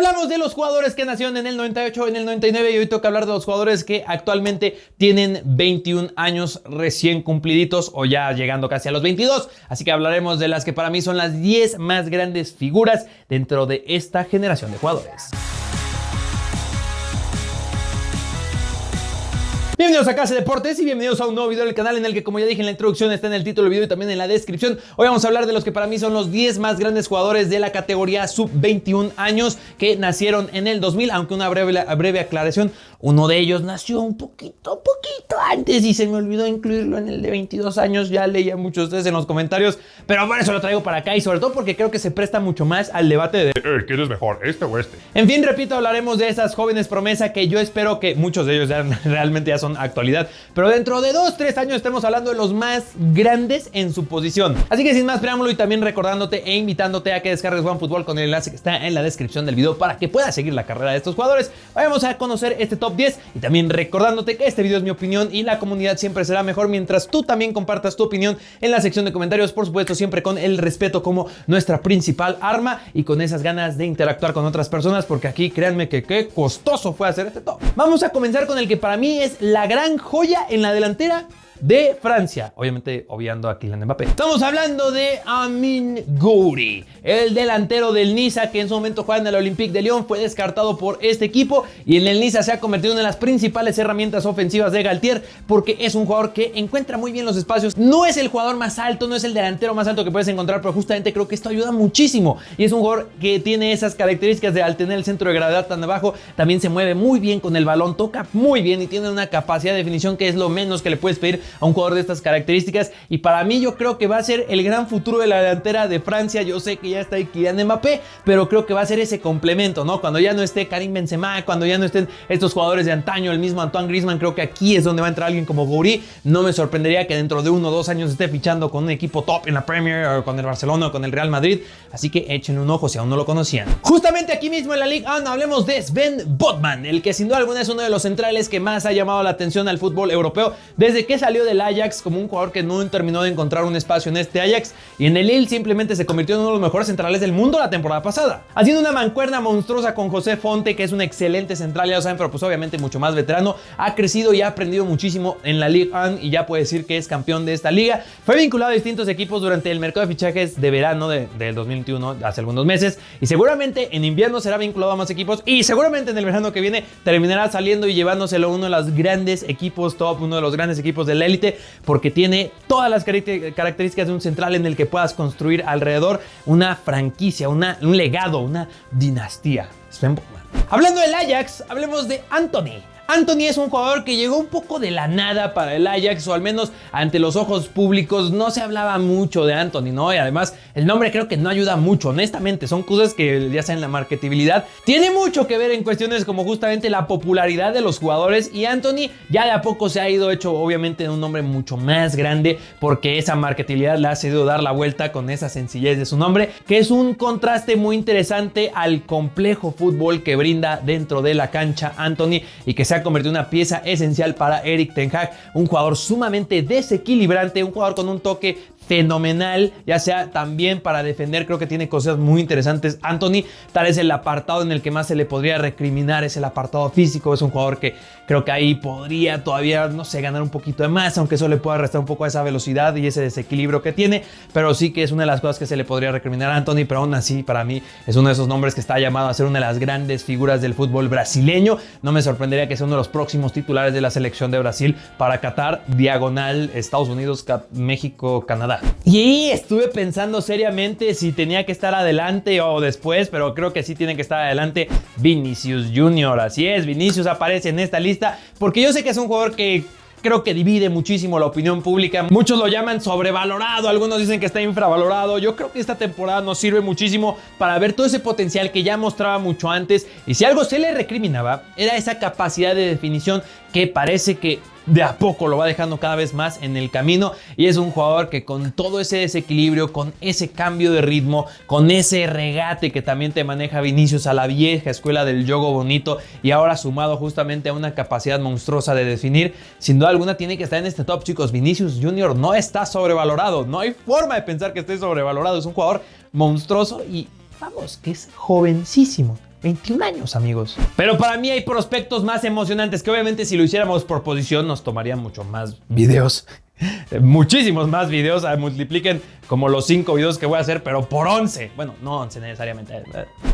hablamos de los jugadores que nacieron en el 98, en el 99 y hoy toca hablar de los jugadores que actualmente tienen 21 años recién cumpliditos o ya llegando casi a los 22. Así que hablaremos de las que para mí son las 10 más grandes figuras dentro de esta generación de jugadores. Bienvenidos a Casa Deportes y bienvenidos a un nuevo video del canal en el que, como ya dije en la introducción, está en el título del video y también en la descripción. Hoy vamos a hablar de los que para mí son los 10 más grandes jugadores de la categoría sub-21 años que nacieron en el 2000, aunque una breve aclaración, uno de ellos nació un poquito antes y se me olvidó incluirlo en el de 22 años, ya leía muchos de ustedes en los comentarios, pero por eso lo traigo para acá y sobre todo porque creo que se presta mucho más al debate de ¿quién es mejor, este o este? En fin, repito, hablaremos de esas jóvenes promesa que yo espero que muchos de ellos ya realmente ya son actualidad, pero dentro de 2-3 años estemos hablando de los más grandes en su posición. Así que sin más preámbulo y también recordándote e invitándote a que descargues OneFootball con el enlace que está en la descripción del video para que puedas seguir la carrera de estos jugadores. Vamos a conocer este top 10 y también recordándote que este video es mi opinión y la comunidad siempre será mejor mientras tú también compartas tu opinión en la sección de comentarios, por supuesto siempre con el respeto como nuestra principal arma y con esas ganas de interactuar con otras personas, porque aquí créanme que qué costoso fue hacer este top. Vamos a comenzar con el que para mí es la gran joya en la delantera de Francia, obviamente obviando a Kylian Mbappé. Estamos hablando de Amine Gouiri, el delantero del Niza que en su momento juega en el Olympique de Lyon, fue descartado por este equipo y en el Niza se ha convertido en una de las principales herramientas ofensivas de Galtier porque es un jugador que encuentra muy bien los espacios. No es el jugador más alto, no es el delantero más alto que puedes encontrar, pero justamente creo que esto ayuda muchísimo y es un jugador que tiene esas características de al tener el centro de gravedad tan abajo, también se mueve muy bien con el balón, toca muy bien y tiene una capacidad de definición que es lo menos que le puedes pedir a un jugador de estas características y para mí yo creo que va a ser el gran futuro de la delantera de Francia. Yo sé que ya está ahí Kylian Mbappé, pero creo que va a ser ese complemento, ¿no? Cuando ya no esté Karim Benzema, cuando ya no estén estos jugadores de antaño, el mismo Antoine Griezmann, creo que aquí es donde va a entrar alguien como Gouiri. No me sorprendería que dentro de 1 o 2 años esté fichando con un equipo top en la Premier o con el Barcelona o con el Real Madrid, así que échenle un ojo si aún no lo conocían. Justamente aquí mismo en la Ligue 1 hablemos de Sven Botman, el que sin duda alguna es uno de los centrales que más ha llamado la atención al fútbol europeo desde que salió del Ajax, como un jugador que no terminó de encontrar un espacio en este Ajax y en el Lille simplemente se convirtió en uno de los mejores centrales del mundo la temporada pasada, haciendo una mancuerna monstruosa con José Fonte, que es un excelente central, ya lo saben, pero pues obviamente mucho más veterano, ha crecido y ha aprendido muchísimo en la Ligue 1 y ya puede decir que es campeón de esta liga. Fue vinculado a distintos equipos durante el mercado de fichajes de verano del 2021, hace algunos meses, y seguramente en invierno será vinculado a más equipos y seguramente en el verano que viene terminará saliendo y llevándoselo uno de los grandes equipos top, uno de los grandes equipos de la élite, porque tiene todas las características de un central en el que puedas construir alrededor una franquicia, un legado, una dinastía. Sven Botman. Hablando del Ajax, hablemos de Antony. Antony es un jugador que llegó un poco de la nada para el Ajax, o al menos ante los ojos públicos no se hablaba mucho de Antony, ¿no? Y además el nombre creo que no ayuda mucho, honestamente, son cosas que ya saben, la marketabilidad tiene mucho que ver en cuestiones como justamente la popularidad de los jugadores, y Antony ya de a poco se ha ido hecho obviamente un nombre mucho más grande porque esa marketabilidad le ha sido dar la vuelta con esa sencillez de su nombre, que es un contraste muy interesante al complejo fútbol que brinda dentro de la cancha Antony y que se ha convertido en una pieza esencial para Erik ten Hag, un jugador sumamente desequilibrante, un jugador con un toque fenomenal, ya sea también para defender, creo que tiene cosas muy interesantes Antony. Tal vez el apartado en el que más se le podría recriminar es el apartado físico, es un jugador que creo que ahí podría todavía, no sé, ganar un poquito de más, aunque eso le pueda restar un poco a esa velocidad y ese desequilibrio que tiene, pero sí que es una de las cosas que se le podría recriminar a Antony, pero aún así para mí es uno de esos nombres que está llamado a ser una de las grandes figuras del fútbol brasileño. No me sorprendería que sea uno de los próximos titulares de la selección de Brasil para Qatar, diagonal Estados Unidos, México, Canadá. Y ahí estuve pensando seriamente si tenía que estar adelante o después, pero creo que sí tiene que estar adelante Vinicius Junior. Así es, Vinicius aparece en esta lista porque yo sé que es un jugador que creo que divide muchísimo la opinión pública. Muchos lo llaman sobrevalorado, algunos dicen que está infravalorado. Yo creo que esta temporada nos sirve muchísimo para ver todo ese potencial que ya mostraba mucho antes, y si algo se le recriminaba era esa capacidad de definición que parece que de a poco lo va dejando cada vez más en el camino, y es un jugador que con todo ese desequilibrio, con ese cambio de ritmo, con ese regate que también te maneja Vinicius a la vieja escuela del juego bonito, y ahora sumado justamente a una capacidad monstruosa de definir, sin duda alguna tiene que estar en este top, chicos. Vinicius Junior no está sobrevalorado, no hay forma de pensar que esté sobrevalorado, es un jugador monstruoso y vamos, que es jovencísimo. 21 años, amigos. Pero para mí hay prospectos más emocionantes que obviamente si lo hiciéramos por posición nos tomaría mucho más videos. Muchísimos más videos, multipliquen como los 5 videos que voy a hacer, pero por 11. Bueno, no 11 necesariamente.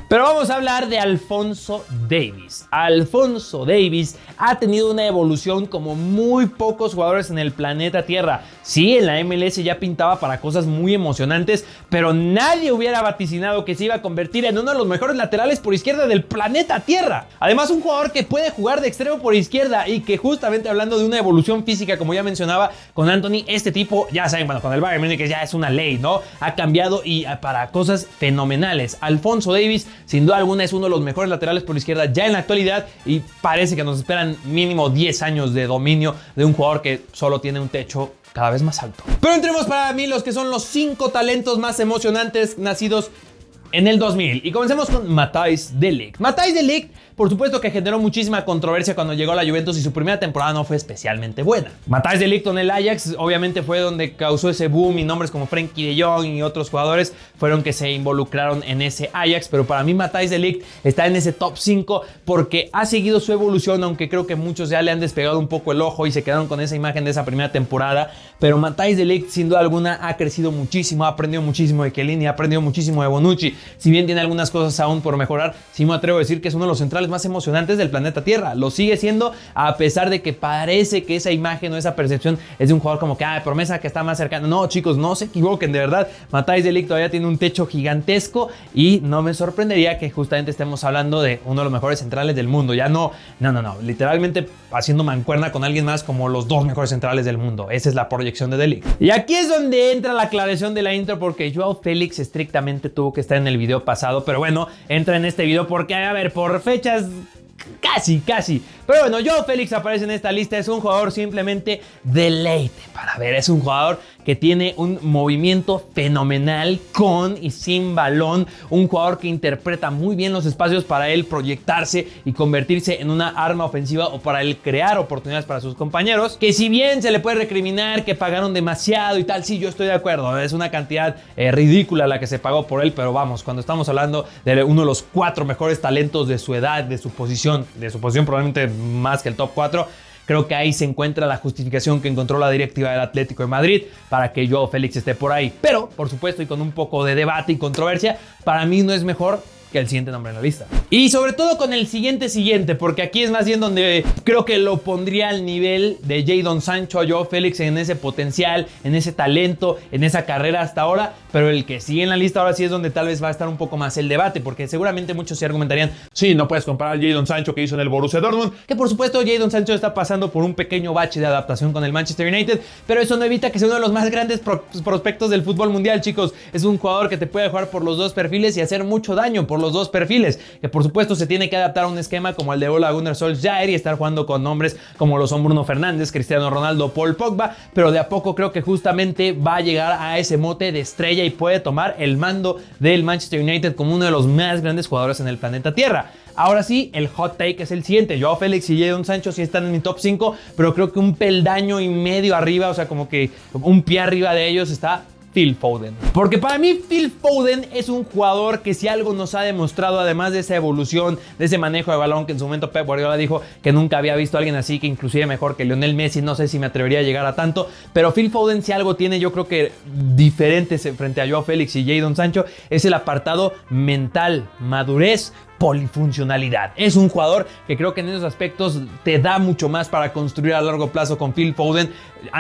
Pero vamos a hablar de Alphonso Davies. Alphonso Davies ha tenido una evolución como muy pocos jugadores en el planeta Tierra. Sí, en la MLS ya pintaba para cosas muy emocionantes, pero nadie hubiera vaticinado que se iba a convertir en uno de los mejores laterales por izquierda del planeta Tierra. Además, un jugador que puede jugar de extremo por izquierda y que justamente hablando de una evolución física, como ya mencionaba con Anthony, este tipo, ya saben, bueno, con el Bayern Múnich ya es una ley, ¿no? Ha cambiado y para cosas fenomenales. Alphonso Davies, sin duda alguna, es uno de los mejores laterales por izquierda ya en la actualidad y parece que nos esperan mínimo 10 años de dominio de un jugador que solo tiene un techo cada vez más alto. Pero entremos para mí los que son los 5 talentos más emocionantes nacidos en el 2000. Y comencemos con Matthijs de Ligt. Matthijs de Ligt, por supuesto que generó muchísima controversia cuando llegó a la Juventus y su primera temporada no fue especialmente buena. Matthijs de Ligt con el Ajax obviamente fue donde causó ese boom y nombres como Frenkie de Jong y otros jugadores fueron que se involucraron en ese Ajax, pero para mí Matthijs de Ligt está en ese top 5 porque ha seguido su evolución, aunque creo que muchos ya le han despegado un poco el ojo y se quedaron con esa imagen de esa primera temporada, pero Matthijs de Ligt sin duda alguna ha crecido muchísimo, ha aprendido muchísimo de Chiellini, ha aprendido muchísimo de Bonucci. Si bien tiene algunas cosas aún por mejorar, sí me atrevo a decir que es uno de los centrales más emocionantes del planeta Tierra. Lo sigue siendo a pesar de que parece que esa imagen o esa percepción es de un jugador como que, promesa que está más cercano. No, chicos, no se equivoquen, de verdad. Matthijs de Ligt todavía tiene un techo gigantesco y no me sorprendería que justamente estemos hablando de uno de los mejores centrales del mundo. Ya no, literalmente haciendo mancuerna con alguien más como los 2 mejores centrales del mundo. Esa es la proyección de Ligt. Y aquí es donde entra la aclaración de la intro porque Joao Félix estrictamente tuvo que estar en el video pasado, pero bueno, entra en este video porque, a ver, por fechas casi. Pero bueno, Joao Félix aparece en esta lista. Es un jugador simplemente deleite para ver. Es un jugador que tiene un movimiento fenomenal con y sin balón. Un jugador que interpreta muy bien los espacios para él proyectarse y convertirse en una arma ofensiva o para él crear oportunidades para sus compañeros. Que si bien se le puede recriminar que pagaron demasiado y tal, sí, yo estoy de acuerdo. Es una cantidad ridícula la que se pagó por él, pero vamos, cuando estamos hablando de uno de los 4 mejores talentos de su edad, de su posición probablemente más que el top 4, creo que ahí se encuentra la justificación que encontró la directiva del Atlético de Madrid para que Joao Félix esté por ahí. Pero, por supuesto, y con un poco de debate y controversia, para mí no es mejor que el siguiente nombre en la lista. Y sobre todo con el siguiente, porque aquí es más bien donde creo que lo pondría al nivel de Jadon Sancho a Joao Félix en ese potencial, en ese talento, en esa carrera hasta ahora, pero el que sigue en la lista ahora sí es donde tal vez va a estar un poco más el debate, porque seguramente muchos se argumentarían, sí, no puedes comparar al Jadon Sancho que hizo en el Borussia Dortmund, que por supuesto Jadon Sancho está pasando por un pequeño bache de adaptación con el Manchester United, pero eso no evita que sea uno de los más grandes prospectos del fútbol mundial, chicos. Es un jugador que te puede jugar por los 2 perfiles y hacer mucho daño por los 2 perfiles, que por supuesto se tiene que adaptar a un esquema como el de Ole Gunnar Solskjaer y estar jugando con nombres como lo son Bruno Fernández, Cristiano Ronaldo, Paul Pogba, pero de a poco creo que justamente va a llegar a ese mote de estrella y puede tomar el mando del Manchester United como uno de los más grandes jugadores en el planeta Tierra. Ahora sí, el hot take es el siguiente. Joao Félix y Jadon Sancho sí están en mi top 5, pero creo que un peldaño y medio arriba, o sea, como que un pie arriba de ellos está Phil Foden. Porque para mí Phil Foden es un jugador que si algo nos ha demostrado, además de esa evolución, de ese manejo de balón que en su momento Pep Guardiola dijo que nunca había visto a alguien así, que inclusive mejor que Lionel Messi, no sé si me atrevería a llegar a tanto, pero Phil Foden si algo tiene yo creo que diferente frente a Joao Félix y Jadon Sancho es el apartado mental, madurez, polifuncionalidad. Es un jugador que creo que en esos aspectos te da mucho más para construir a largo plazo con Phil Foden.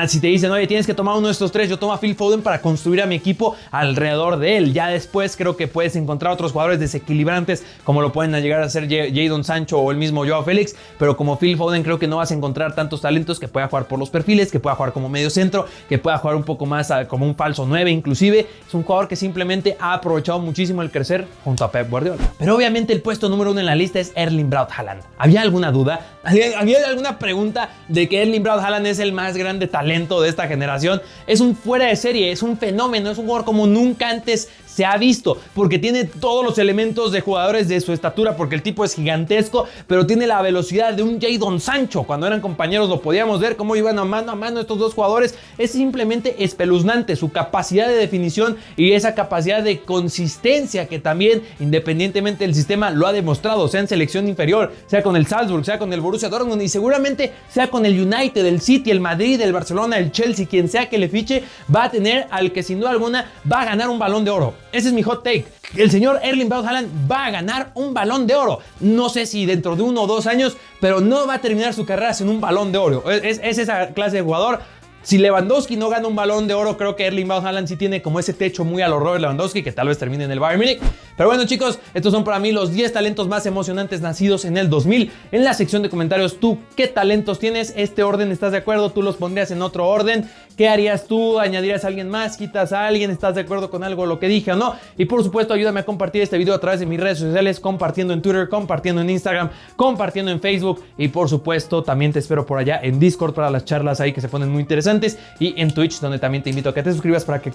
Si te dicen, oye, tienes que tomar uno de estos 3, yo tomo a Phil Foden para construir a mi equipo alrededor de él. Ya después creo que puedes encontrar otros jugadores desequilibrantes como lo pueden llegar a ser Jadon Sancho o el mismo Joao Félix, pero como Phil Foden creo que no vas a encontrar tantos talentos que pueda jugar por los perfiles, que pueda jugar como medio centro, que pueda jugar un poco más como un falso 9 inclusive. Es un jugador que simplemente ha aprovechado muchísimo el crecer junto a Pep Guardiola. Pero obviamente el puesto número 1 en la lista es Erling Braut Haaland. ¿Había alguna duda? ¿Había alguna pregunta de que Erling Braut Haaland es el más grande talento de esta generación? Es un fuera de serie, es un fenómeno, es un jugador como nunca antes se ha visto, porque tiene todos los elementos de jugadores de su estatura, porque el tipo es gigantesco, pero tiene la velocidad de un Jadon Sancho. Cuando eran compañeros lo podíamos ver cómo iban a mano estos dos jugadores. Es simplemente espeluznante su capacidad de definición y esa capacidad de consistencia que también, independientemente del sistema, lo ha demostrado, sea en selección inferior, sea con el Salzburg, sea con el Borussia Dortmund y seguramente sea con el United, el City, el Madrid, el Barcelona, el Chelsea, quien sea que le fiche, va a tener al que sin duda alguna va a ganar un Balón de Oro. Ese es mi hot take. El señor Erling Braut Haaland va a ganar un Balón de Oro. No sé si dentro de 1 o 2 años, pero no va a terminar su carrera sin un Balón de Oro. Es esa clase de jugador. Si Lewandowski no gana un Balón de Oro, creo que Erling Braut Haaland sí tiene como ese techo muy a lo Robert Lewandowski, que tal vez termine en el Bayern Múnich. Pero bueno, chicos, estos son para mí los 10 talentos más emocionantes nacidos en el 2000. En la sección de comentarios, ¿tú qué talentos tienes? ¿Este orden estás de acuerdo? ¿Tú los pondrías en otro orden? ¿Qué harías tú? ¿Añadirías a alguien más? ¿Quitas a alguien? ¿Estás de acuerdo con algo lo que dije o no? Y por supuesto, ayúdame a compartir este video a través de mis redes sociales, compartiendo en Twitter, compartiendo en Instagram, compartiendo en Facebook y por supuesto, también te espero por allá en Discord para las charlas ahí que se ponen muy interesantes y en Twitch, donde también te invito a que te suscribas para que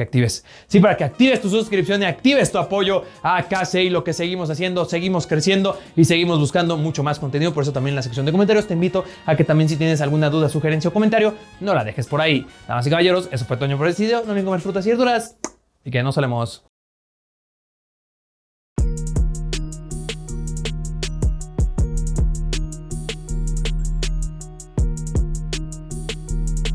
actives tu suscripción y actives tu apoyo a KC y lo que seguimos haciendo, seguimos creciendo y seguimos buscando mucho más contenido. Por eso también en la sección de comentarios te invito a que también si tienes alguna duda, sugerencia o comentario, no la dejes por ahí. Damas y caballeros, eso fue Toño por este video. No olviden comer frutas y verduras y que no solemos.